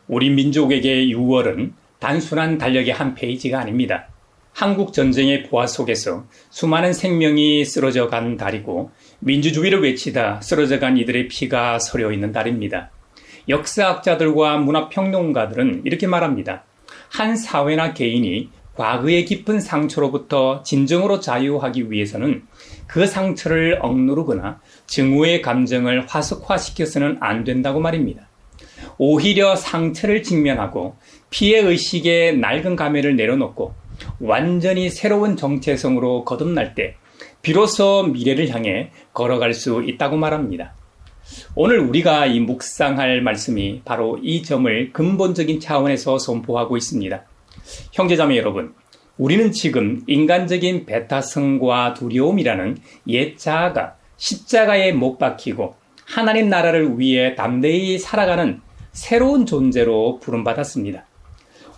우리 민족에게 6월은 단순한 달력의 한 페이지가 아닙니다. 한국 전쟁의 부하 속에서 수많은 생명이 쓰러져 간 달이고 민주주의를 외치다 쓰러져 간 이들의 피가 서려 있는 달입니다. 역사학자들과 문화평론가들은 이렇게 말합니다. 한 사회나 개인이 과거의 깊은 상처로부터 진정으로 자유하기 위해서는 그 상처를 억누르거나 증오의 감정을 화석화시켜서는 안 된다고 말입니다. 오히려 상처를 직면하고 피해의식의 낡은 가면을 내려놓고 완전히 새로운 정체성으로 거듭날 때 비로소 미래를 향해 걸어갈 수 있다고 말합니다. 오늘 우리가 이 묵상할 말씀이 바로 이 점을 근본적인 차원에서 선포하고 있습니다. 형제자매 여러분, 우리는 지금 인간적인 배타성과 두려움이라는 옛 자아가 십자가에 못 박히고 하나님 나라를 위해 담대히 살아가는 새로운 존재로 부름받았습니다.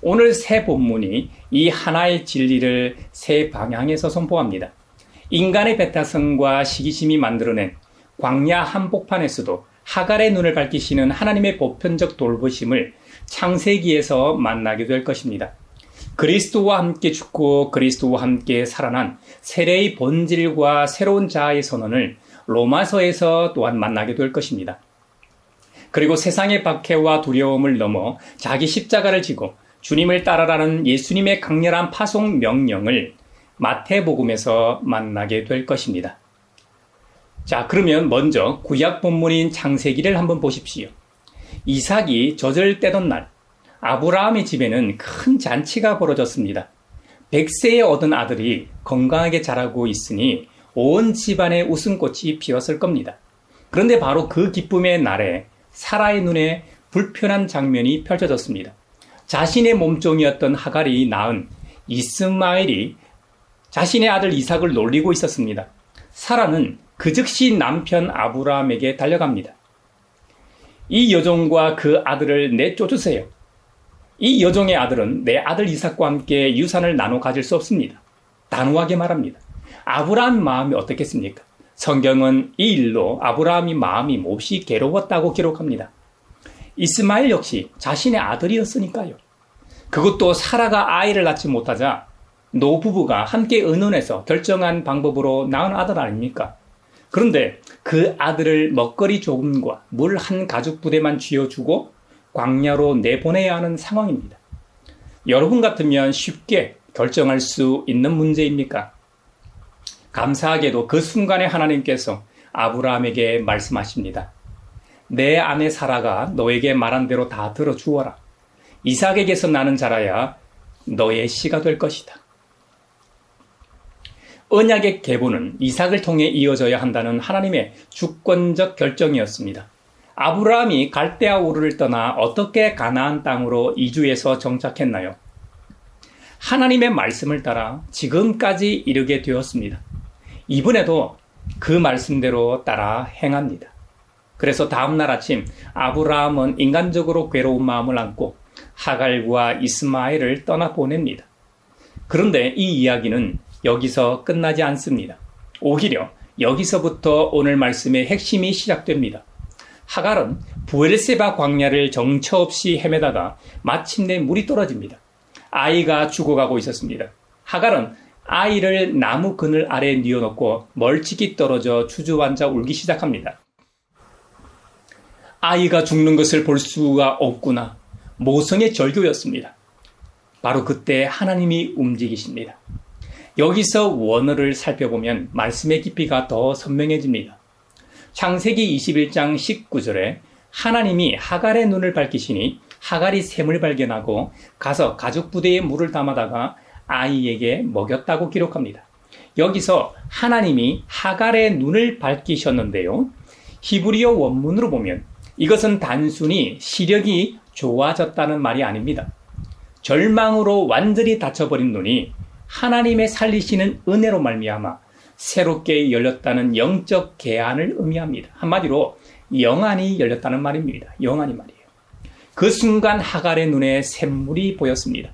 오늘 새 본문이 이 하나의 진리를 새 방향에서 선포합니다. 인간의 배타성과 시기심이 만들어낸 광야 한복판에서도 하갈의 눈을 밝히시는 하나님의 보편적 돌보심을 창세기에서 만나게 될 것입니다. 그리스도와 함께 죽고 그리스도와 함께 살아난 세례의 본질과 새로운 자아의 선언을 로마서에서 또한 만나게 될 것입니다. 그리고 세상의 박해와 두려움을 넘어 자기 십자가를 지고 주님을 따르라는 예수님의 강렬한 파송 명령을 마태복음에서 만나게 될 것입니다. 자, 그러면 먼저 구약 본문인 창세기를 한번 보십시오. 이삭이 젖을 떼던 날, 아브라함의 집에는 큰 잔치가 벌어졌습니다. 100세에 얻은 아들이 건강하게 자라고 있으니 온 집안에 웃음꽃이 피었을 겁니다. 그런데 바로 그 기쁨의 날에 사라의 눈에 불편한 장면이 펼쳐졌습니다. 자신의 몸종이었던 하갈이 낳은 이스마엘이 자신의 아들 이삭을 놀리고 있었습니다. 사라는 그 즉시 남편 아브라함에게 달려갑니다. 이 여종과 그 아들을 내쫓으세요. 이 여종의 아들은 내 아들 이삭과 함께 유산을 나눠 가질 수 없습니다. 단호하게 말합니다. 아브라함 마음이 어떻겠습니까? 성경은 이 일로 아브라함이 마음이 몹시 괴로웠다고 기록합니다. 이스마엘 역시 자신의 아들이었으니까요. 그것도 사라가 아이를 낳지 못하자 노부부가 함께 의논해서 결정한 방법으로 낳은 아들 아닙니까? 그런데 그 아들을 먹거리 조금과 물 한 가죽 부대만 쥐어주고 광야로 내보내야 하는 상황입니다. 여러분 같으면 쉽게 결정할 수 있는 문제입니까? 감사하게도 그 순간에 하나님께서 아브라함에게 말씀하십니다. 내 아내 사라가 너에게 말한 대로 다 들어주어라. 이삭에게서 나는 자라야 너의 씨가 될 것이다. 언약의 계보는 이삭을 통해 이어져야 한다는 하나님의 주권적 결정이었습니다. 아브라함이 갈대아 우르를 떠나 어떻게 가나안 땅으로 이주해서 정착했나요? 하나님의 말씀을 따라 지금까지 이르게 되었습니다. 이번에도 그 말씀대로 따라 행합니다. 그래서 다음날 아침 아브라함은 인간적으로 괴로운 마음을 안고 하갈과 이스마엘을 떠나보냅니다. 그런데 이 이야기는 여기서 끝나지 않습니다. 오히려 여기서부터 오늘 말씀의 핵심이 시작됩니다. 하갈은 브엘세바 광야를 정처 없이 헤매다가 마침내 물이 떨어집니다. 아이가 죽어가고 있었습니다. 하갈은 아이를 나무 그늘 아래에 뉘어놓고 멀찍이 떨어져 주저앉아 울기 시작합니다. 아이가 죽는 것을 볼 수가 없구나. 모성의 절규였습니다. 바로 그때 하나님이 움직이십니다. 여기서 원어를 살펴보면 말씀의 깊이가 더 선명해집니다. 창세기 21장 19절에 하나님이 하갈의 눈을 밝히시니 하갈이 샘을 발견하고 가서 가죽 부대에 물을 담아다가 아이에게 먹였다고 기록합니다. 여기서 하나님이 하갈의 눈을 밝히셨는데요. 히브리어 원문으로 보면 이것은 단순히 시력이 좋아졌다는 말이 아닙니다. 절망으로 완전히 닫혀버린 눈이 하나님의 살리시는 은혜로 말미암아 새롭게 열렸다는 영적 개안을 의미합니다. 한마디로 영안이 열렸다는 말입니다. 영안이 말이에요. 그 순간 하갈의 눈에 샘물이 보였습니다.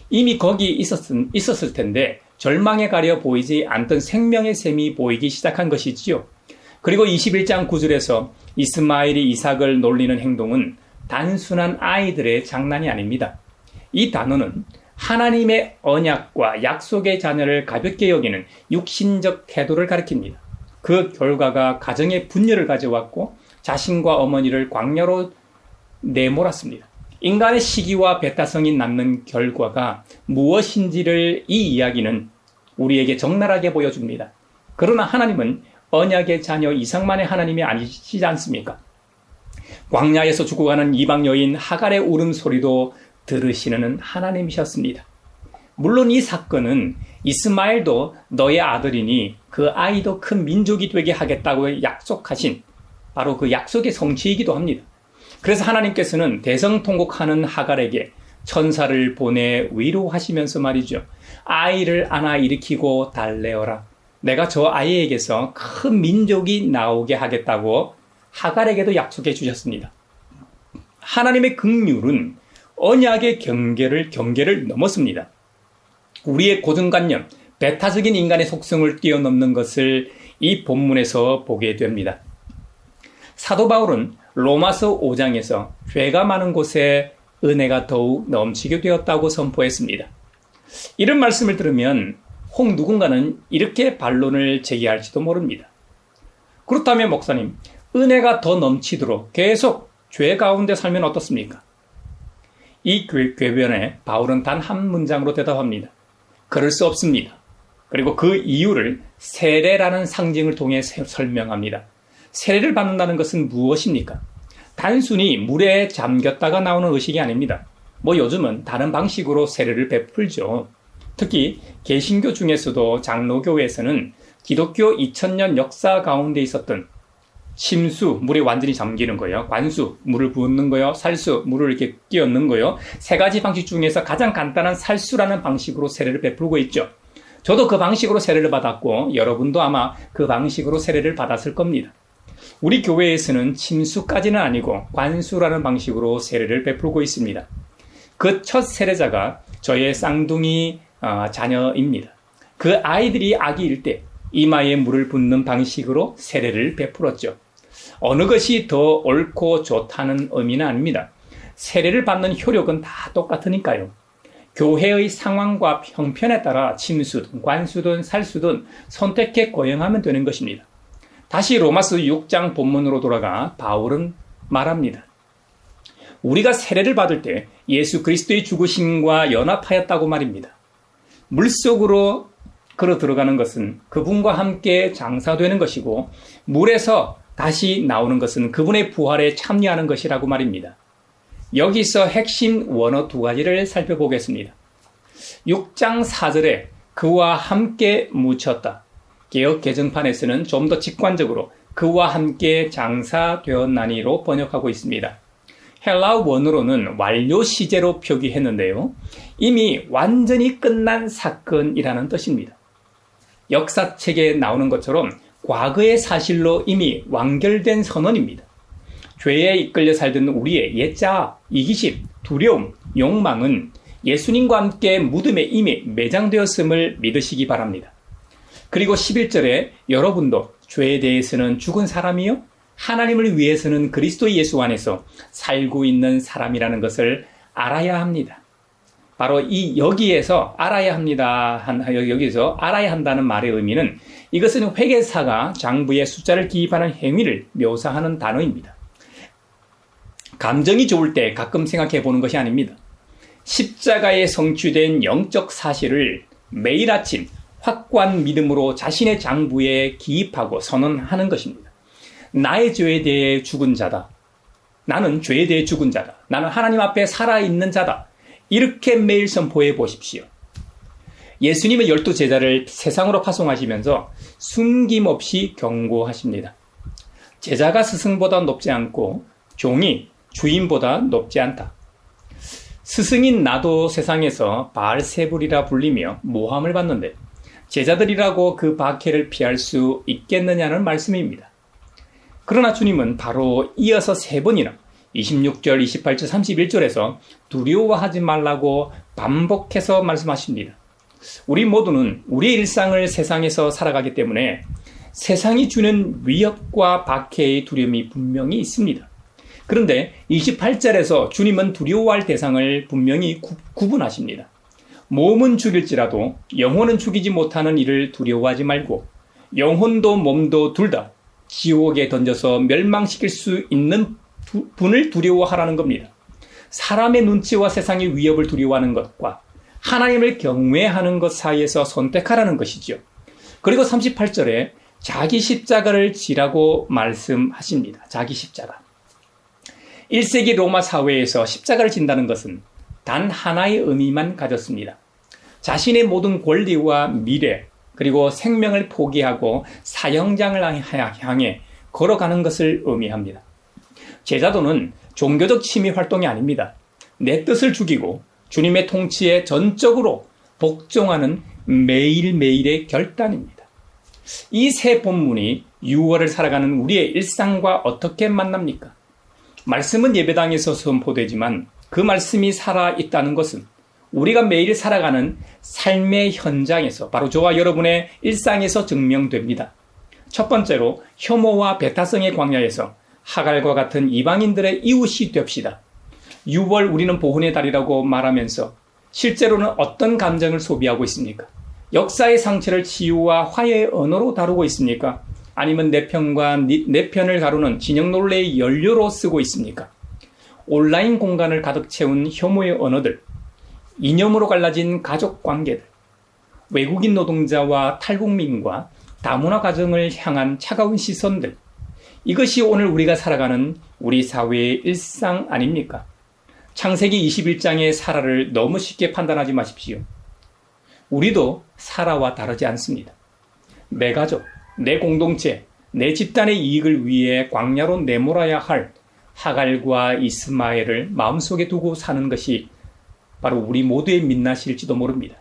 이미 거기 있었을 텐데 절망에 가려 보이지 않던 생명의 샘이 보이기 시작한 것이지요. 그리고 21장 9절에서 이스마엘이 이삭을 놀리는 행동은 단순한 아이들의 장난이 아닙니다. 이 단어는 하나님의 언약과 약속의 자녀를 가볍게 여기는 육신적 태도를 가리킵니다. 그 결과가 가정의 분열을 가져왔고 자신과 어머니를 광야로 내몰았습니다. 인간의 시기와 배타성이 낳는 결과가 무엇인지를 이 이야기는 우리에게 적나라하게 보여줍니다. 그러나 하나님은 언약의 자녀 이상만의 하나님이 아니시지 않습니까? 광야에서 죽어가는 이방 여인 하갈의 울음소리도 들으시는 하나님이셨습니다. 물론 이 사건은 이스마엘도 너의 아들이니 그 아이도 큰 민족이 되게 하겠다고 약속하신 바로 그 약속의 성취이기도 합니다. 그래서 하나님께서는 대성통곡하는 하갈에게 천사를 보내 위로하시면서 말이죠. 아이를 안아 일으키고 달래어라. 내가 저 아이에게서 큰 민족이 나오게 하겠다고 하갈에게도 약속해 주셨습니다. 하나님의 긍휼은 언약의 경계를 넘었습니다. 우리의 고정관념, 배타적인 인간의 속성을 뛰어넘는 것을 이 본문에서 보게 됩니다. 사도 바울은 로마서 5장에서 죄가 많은 곳에 은혜가 더욱 넘치게 되었다고 선포했습니다. 이런 말씀을 들으면 혹 누군가는 이렇게 반론을 제기할지도 모릅니다. 그렇다면 목사님, 은혜가 더 넘치도록 계속 죄 가운데 살면 어떻습니까? 이 궤변에 바울은 단 한 문장으로 대답합니다. 그럴 수 없습니다. 그리고 그 이유를 세례라는 상징을 통해 설명합니다. 세례를 받는다는 것은 무엇입니까? 단순히 물에 잠겼다가 나오는 의식이 아닙니다. 요즘은 다른 방식으로 세례를 베풀죠. 특히 개신교 중에서도 장로교회에서는 기독교 2000년 역사 가운데 있었던 침수, 물에 완전히 잠기는 거예요. 관수, 물을 붓는 거예요. 살수, 물을 이렇게 끼얹는 거예요. 세 가지 방식 중에서 가장 간단한 살수라는 방식으로 세례를 베풀고 있죠. 저도 그 방식으로 세례를 받았고 여러분도 아마 그 방식으로 세례를 받았을 겁니다. 우리 교회에서는 침수까지는 아니고 관수라는 방식으로 세례를 베풀고 있습니다. 그 첫 세례자가 저의 쌍둥이 자녀입니다. 그 아이들이 아기일 때 이마에 물을 붓는 방식으로 세례를 베풀었죠. 어느 것이 더 옳고 좋다는 의미는 아닙니다. 세례를 받는 효력은 다 똑같으니까요. 교회의 상황과 형편에 따라 침수든 관수든 살수든 선택해 거행하면 되는 것입니다. 다시 로마서 6장 본문으로 돌아가 바울은 말합니다. 우리가 세례를 받을 때 예수 그리스도의 죽으심과 연합하였다고 말입니다. 물속으로 걸어 들어가는 것은 그분과 함께 장사되는 것이고 물에서 다시 나오는 것은 그분의 부활에 참여하는 것이라고 말입니다. 여기서 핵심 원어 두 가지를 살펴보겠습니다. 6장 4절에 그와 함께 묻혔다. 개역 개정판에서는 좀 더 직관적으로 그와 함께 장사되었나니로 번역하고 있습니다. 헬라어 원어로는 완료 시제로 표기했는데요. 이미 완전히 끝난 사건이라는 뜻입니다. 역사책에 나오는 것처럼 과거의 사실로 이미 완결된 선언입니다. 죄에 이끌려 살던 우리의 옛자아, 이기심, 두려움, 욕망은 예수님과 함께 무덤에 이미 매장되었음을 믿으시기 바랍니다. 그리고 11절에 여러분도 죄에 대해서는 죽은 사람이요 하나님을 위해서는 그리스도 예수 안에서 살고 있는 사람이라는 것을 알아야 합니다. 바로 여기에서 알아야 한다는 말의 의미는 이것은 회계사가 장부에 숫자를 기입하는 행위를 묘사하는 단어입니다. 감정이 좋을 때 가끔 생각해 보는 것이 아닙니다. 십자가에 성취된 영적 사실을 매일 아침 확고한 믿음으로 자신의 장부에 기입하고 선언하는 것입니다. 나의 죄에 대해 죽은 자다. 나는 죄에 대해 죽은 자다. 나는 하나님 앞에 살아있는 자다. 이렇게 매일 선포해 보십시오. 예수님의 12제자를 세상으로 파송하시면서 숨김없이 경고하십니다. 제자가 스승보다 높지 않고 종이 주인보다 높지 않다. 스승인 나도 세상에서 바알세불이라 불리며 모함을 받는데 제자들이라고 그 박해를 피할 수 있겠느냐는 말씀입니다. 그러나 주님은 바로 이어서 3번이나 26절, 28절, 31절에서 두려워하지 말라고 반복해서 말씀하십니다. 우리 모두는 우리의 일상을 세상에서 살아가기 때문에 세상이 주는 위협과 박해의 두려움이 분명히 있습니다. 그런데 28절에서 주님은 두려워할 대상을 분명히 구분하십니다. 몸은 죽일지라도 영혼은 죽이지 못하는 이를 두려워하지 말고 영혼도 몸도 둘 다 지옥에 던져서 멸망시킬 수 있는 분을 두려워하라는 겁니다. 사람의 눈치와 세상의 위협을 두려워하는 것과 하나님을 경외하는 것 사이에서 선택하라는 것이죠. 그리고 38절에 자기 십자가를 지라고 말씀하십니다. 자기 십자가. 1세기 로마 사회에서 십자가를 진다는 것은 단 하나의 의미만 가졌습니다. 자신의 모든 권리와 미래 그리고 생명을 포기하고 사형장을 향해 걸어가는 것을 의미합니다. 제자도는 종교적 취미 활동이 아닙니다. 내 뜻을 죽이고 주님의 통치에 전적으로 복종하는 매일매일의 결단입니다. 이 세 본문이 6월을 살아가는 우리의 일상과 어떻게 만납니까? 말씀은 예배당에서 선포되지만 그 말씀이 살아있다는 것은 우리가 매일 살아가는 삶의 현장에서 바로 저와 여러분의 일상에서 증명됩니다. 첫 번째로 혐오와 배타성의 광야에서 하갈과 같은 이방인들의 이웃이 됩시다. 6월 우리는 보훈의 달이라고 말하면서 실제로는 어떤 감정을 소비하고 있습니까? 역사의 상처를 치유와 화해의 언어로 다루고 있습니까? 아니면 내 편과 내 편을 다루는 진영 논리의 연료로 쓰고 있습니까? 온라인 공간을 가득 채운 혐오의 언어들, 이념으로 갈라진 가족 관계들, 외국인 노동자와 탈북민과 다문화 가정을 향한 차가운 시선들, 이것이 오늘 우리가 살아가는 우리 사회의 일상 아닙니까? 창세기 21장의 사라를 너무 쉽게 판단하지 마십시오. 우리도 사라와 다르지 않습니다. 내 가족, 내 공동체, 내 집단의 이익을 위해 광야로 내몰아야 할 하갈과 이스마엘을 마음속에 두고 사는 것이 바로 우리 모두의 민낯일지도 모릅니다.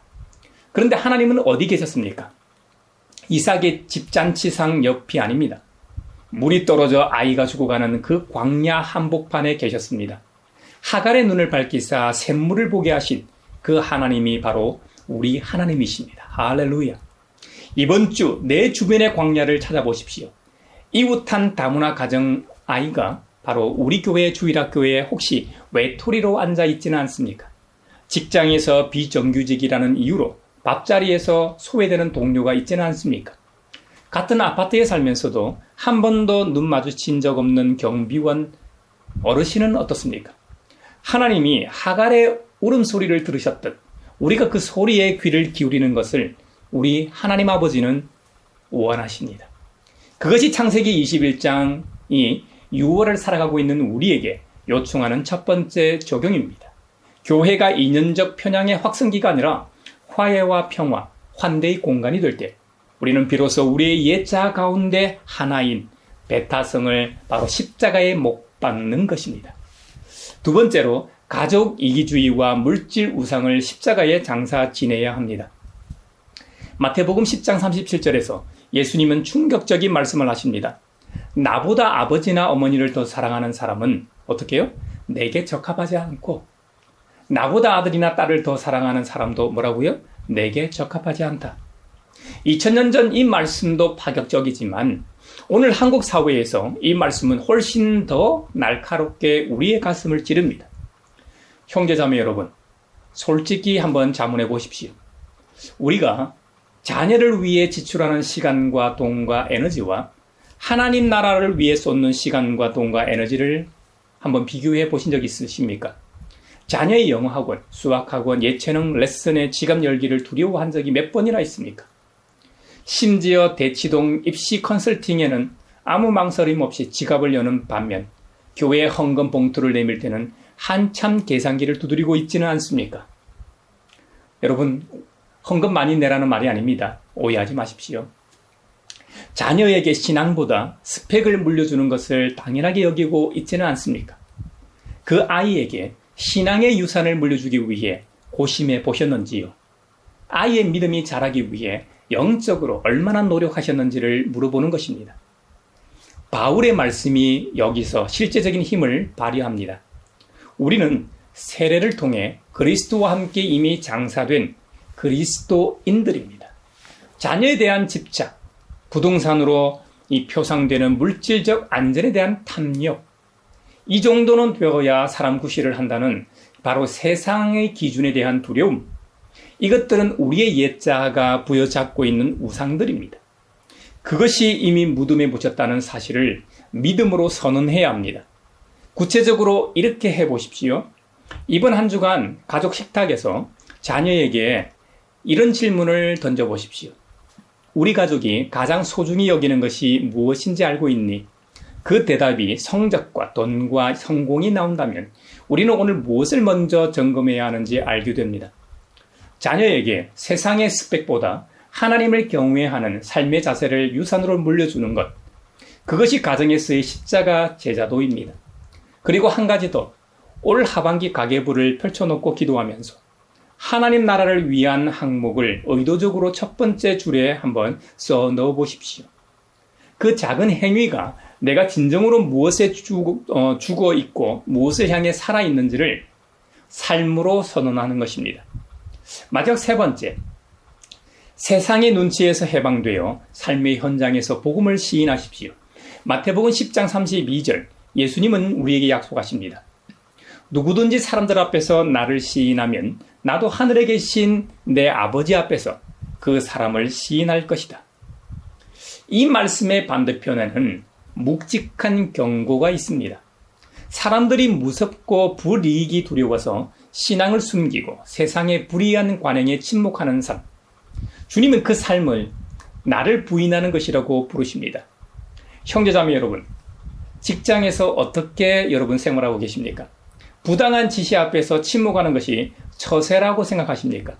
그런데 하나님은 어디 계셨습니까? 이삭의 집잔치상 옆이 아닙니다. 물이 떨어져 아이가 죽어가는 그 광야 한복판에 계셨습니다. 하갈의 눈을 밝히사 샘물을 보게 하신 그 하나님이 바로 우리 하나님이십니다. 할렐루야. 이번 주 내 주변의 광야를 찾아보십시오. 이웃한 다문화 가정 아이가 바로 우리 교회 주일학교에 혹시 외톨이로 앉아 있지는 않습니까? 직장에서 비정규직이라는 이유로 밥자리에서 소외되는 동료가 있지는 않습니까? 같은 아파트에 살면서도 한 번도 눈 마주친 적 없는 경비원 어르신은 어떻습니까? 하나님이 하갈의 울음소리를 들으셨듯 우리가 그 소리에 귀를 기울이는 것을 우리 하나님 아버지는 원하십니다. 그것이 창세기 21장이 6월을 살아가고 있는 우리에게 요청하는 첫 번째 적용입니다. 교회가 인연적 편향의 확성기가 아니라 화해와 평화, 환대의 공간이 될 때 우리는 비로소 우리의 옛자 가운데 하나인 배타성을 바로 십자가에 못 박는 것입니다. 두 번째로 가족 이기주의와 물질 우상을 십자가에 장사 지내야 합니다. 마태복음 10장 37절에서 예수님은 충격적인 말씀을 하십니다. 나보다 아버지나 어머니를 더 사랑하는 사람은 어떻게 해요? 내게 적합하지 않고 나보다 아들이나 딸을 더 사랑하는 사람도 뭐라고요? 내게 적합하지 않다. 2000년 전 이 말씀도 파격적이지만 오늘 한국 사회에서 이 말씀은 훨씬 더 날카롭게 우리의 가슴을 찌릅니다. 형제자매 여러분, 솔직히 한번 자문해 보십시오. 우리가 자녀를 위해 지출하는 시간과 돈과 에너지와 하나님 나라를 위해 쏟는 시간과 돈과 에너지를 한번 비교해 보신 적 있으십니까? 자녀의 영어학원, 수학학원, 예체능 레슨의 지갑 열기를 두려워한 적이 몇 번이나 있습니까? 심지어 대치동 입시 컨설팅에는 아무 망설임 없이 지갑을 여는 반면 교회 헌금 봉투를 내밀 때는 한참 계산기를 두드리고 있지는 않습니까? 여러분, 헌금 많이 내라는 말이 아닙니다. 오해하지 마십시오. 자녀에게 신앙보다 스펙을 물려주는 것을 당연하게 여기고 있지는 않습니까? 그 아이에게 신앙의 유산을 물려주기 위해 고심해 보셨는지요? 아이의 믿음이 자라기 위해 영적으로 얼마나 노력하셨는지를 물어보는 것입니다. 바울의 말씀이 여기서 실제적인 힘을 발휘합니다. 우리는 세례를 통해 그리스도와 함께 이미 장사된 그리스도인들입니다. 자녀에 대한 집착, 부동산으로 이 표상되는 물질적 안전에 대한 탐욕, 이 정도는 되어야 사람 구실을 한다는 바로 세상의 기준에 대한 두려움. 이것들은 우리의 옛자가 부여잡고 있는 우상들입니다. 그것이 이미 무덤에 묻혔다는 사실을 믿음으로 선언해야 합니다. 구체적으로 이렇게 해보십시오. 이번 한 주간 가족 식탁에서 자녀에게 이런 질문을 던져보십시오. 우리 가족이 가장 소중히 여기는 것이 무엇인지 알고 있니? 그 대답이 성적과 돈과 성공이 나온다면 우리는 오늘 무엇을 먼저 점검해야 하는지 알게 됩니다. 자녀에게 세상의 스펙보다 하나님을 경외하는 삶의 자세를 유산으로 물려주는 것, 그것이 가정에서의 십자가 제자도입니다. 그리고 한 가지 더, 올 하반기 가계부를 펼쳐놓고 기도하면서 하나님 나라를 위한 항목을 의도적으로 첫 번째 줄에 한번 써 넣어 보십시오. 그 작은 행위가 내가 진정으로 무엇에 죽어 있고 무엇을 향해 살아있는지를 삶으로 선언하는 것입니다. 마지막 세 번째, 세상의 눈치에서 해방되어 삶의 현장에서 복음을 시인하십시오. 마태복음 10장 32절, 예수님은 우리에게 약속하십니다. 누구든지 사람들 앞에서 나를 시인하면 나도 하늘에 계신 내 아버지 앞에서 그 사람을 시인할 것이다. 이 말씀의 반대편에는 묵직한 경고가 있습니다. 사람들이 무섭고 불이익이 두려워서 신앙을 숨기고 세상의 불의한 관행에 침묵하는 삶. 주님은 그 삶을 나를 부인하는 것이라고 부르십니다. 형제자매 여러분, 직장에서 어떻게 여러분 생활하고 계십니까? 부당한 지시 앞에서 침묵하는 것이 처세라고 생각하십니까?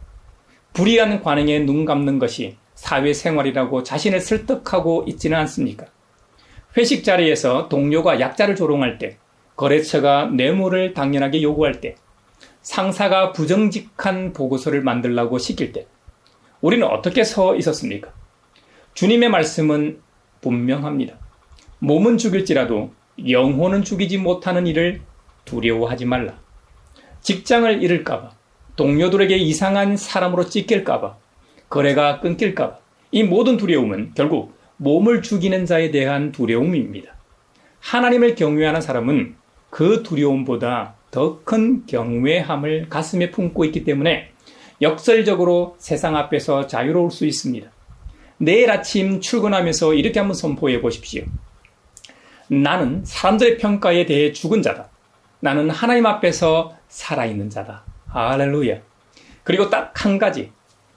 불의한 관행에 눈 감는 것이 사회생활이라고 자신을 설득하고 있지는 않습니까? 회식 자리에서 동료가 약자를 조롱할 때, 거래처가 뇌물을 당연하게 요구할 때, 상사가 부정직한 보고서를 만들라고 시킬 때, 우리는 어떻게 서 있었습니까? 주님의 말씀은 분명합니다. 몸은 죽일지라도 영혼은 죽이지 못하는 일을 두려워하지 말라. 직장을 잃을까봐, 동료들에게 이상한 사람으로 찢길까봐, 거래가 끊길까봐, 이 모든 두려움은 결국 몸을 죽이는 자에 대한 두려움입니다. 하나님을 경외하는 사람은 그 두려움보다 더 큰 경외함을 가슴에 품고 있기 때문에 역설적으로 세상 앞에서 자유로울 수 있습니다. 내일 아침 출근하면서 이렇게 한번 선포해 보십시오. 나는 사람들의 평가에 대해 죽은 자다. 나는 하나님 앞에서 살아있는 자다. 할렐루야. 그리고 딱 한 가지,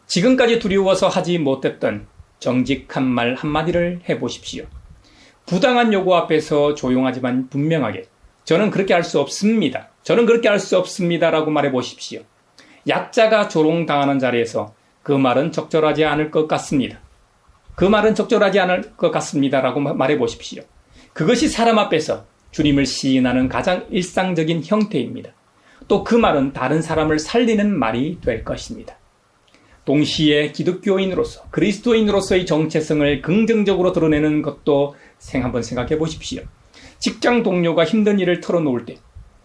지금까지 두려워서 하지 못했던 정직한 말 한마디를 해보십시오. 부당한 요구 앞에서 조용하지만 분명하게 저는 그렇게 할 수 없습니다. 저는 그렇게 할 수 없습니다. 라고 말해보십시오. 약자가 조롱당하는 자리에서 그 말은 적절하지 않을 것 같습니다. 그 말은 적절하지 않을 것 같습니다. 라고 말해보십시오. 그것이 사람 앞에서 주님을 시인하는 가장 일상적인 형태입니다. 또 그 말은 다른 사람을 살리는 말이 될 것입니다. 동시에 기독교인으로서 그리스도인으로서의 정체성을 긍정적으로 드러내는 것도 한번 생각해 보십시오. 직장 동료가 힘든 일을 털어놓을 때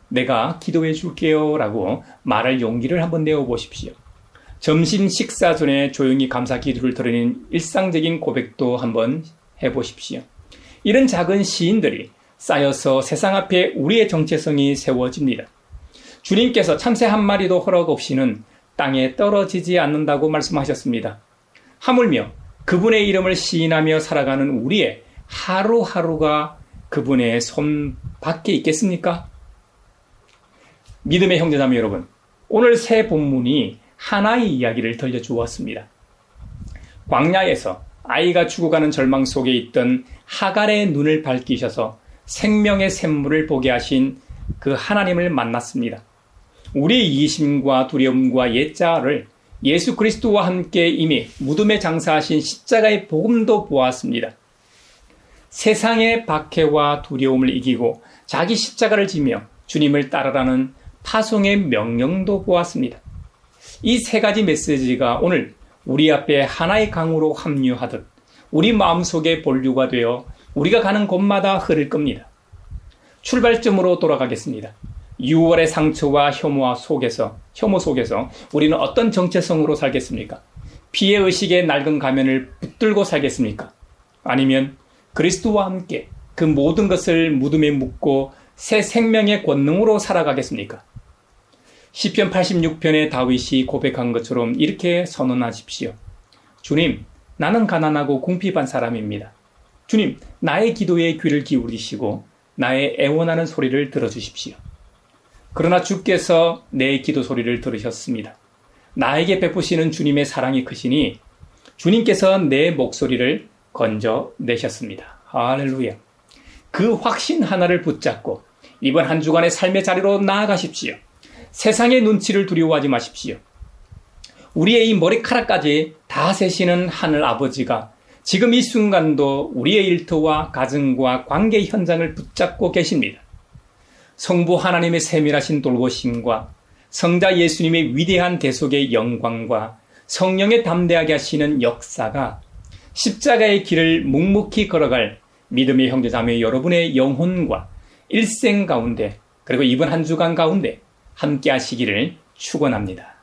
내가 기도해 줄게요 라고 말할 용기를 한번 내어 보십시오. 점심 식사 전에 조용히 감사 기도를 드리는 일상적인 고백도 한번 해보십시오. 이런 작은 시인들이 쌓여서 세상 앞에 우리의 정체성이 세워집니다. 주님께서 참새 한 마리도 허락 없이는 땅에 떨어지지 않는다고 말씀하셨습니다. 하물며 그분의 이름을 시인하며 살아가는 우리의 하루하루가 그분의 손 밖에 있겠습니까? 믿음의 형제자매 여러분, 오늘 새 본문이 하나의 이야기를 들려주었습니다. 광야에서 아이가 죽어가는 절망 속에 있던 하갈의 눈을 밝히셔서 생명의 샘물을 보게 하신 그 하나님을 만났습니다. 우리의 이기심과 두려움과 옛자아를 예수 그리스도와 함께 이미 무덤에 장사하신 십자가의 복음도 보았습니다. 세상의 박해와 두려움을 이기고 자기 십자가를 지며 주님을 따르라는 파송의 명령도 보았습니다. 이 세 가지 메시지가 오늘 우리 앞에 하나의 강으로 합류하듯 우리 마음속에 본류가 되어 우리가 가는 곳마다 흐를 겁니다. 출발점으로 돌아가겠습니다. 6월의 상처와 혐오 속에서 우리는 어떤 정체성으로 살겠습니까? 피해의식의 낡은 가면을 붙들고 살겠습니까? 아니면 그리스도와 함께 그 모든 것을 무덤에 묻고 새 생명의 권능으로 살아가겠습니까? 시편 86편의 다윗이 고백한 것처럼 이렇게 선언하십시오. 주님, 나는 가난하고 궁핍한 사람입니다. 주님, 나의 기도에 귀를 기울이시고 나의 애원하는 소리를 들어주십시오. 그러나 주께서 내 기도 소리를 들으셨습니다. 나에게 베푸시는 주님의 사랑이 크시니 주님께서 내 목소리를 건져내셨습니다. 할렐루야. 그 확신 하나를 붙잡고 이번 한 주간의 삶의 자리로 나아가십시오. 세상의 눈치를 두려워하지 마십시오. 우리의 이 머리카락까지 다 세시는 하늘 아버지가 지금 이 순간도 우리의 일터와 가정과 관계 현장을 붙잡고 계십니다. 성부 하나님의 세밀하신 돌보심과 성자 예수님의 위대한 대속의 영광과 성령의 담대하게 하시는 역사가 십자가의 길을 묵묵히 걸어갈 믿음의 형제자매 여러분의 영혼과 일생 가운데 그리고 이번 한 주간 가운데 함께 하시기를 축원합니다.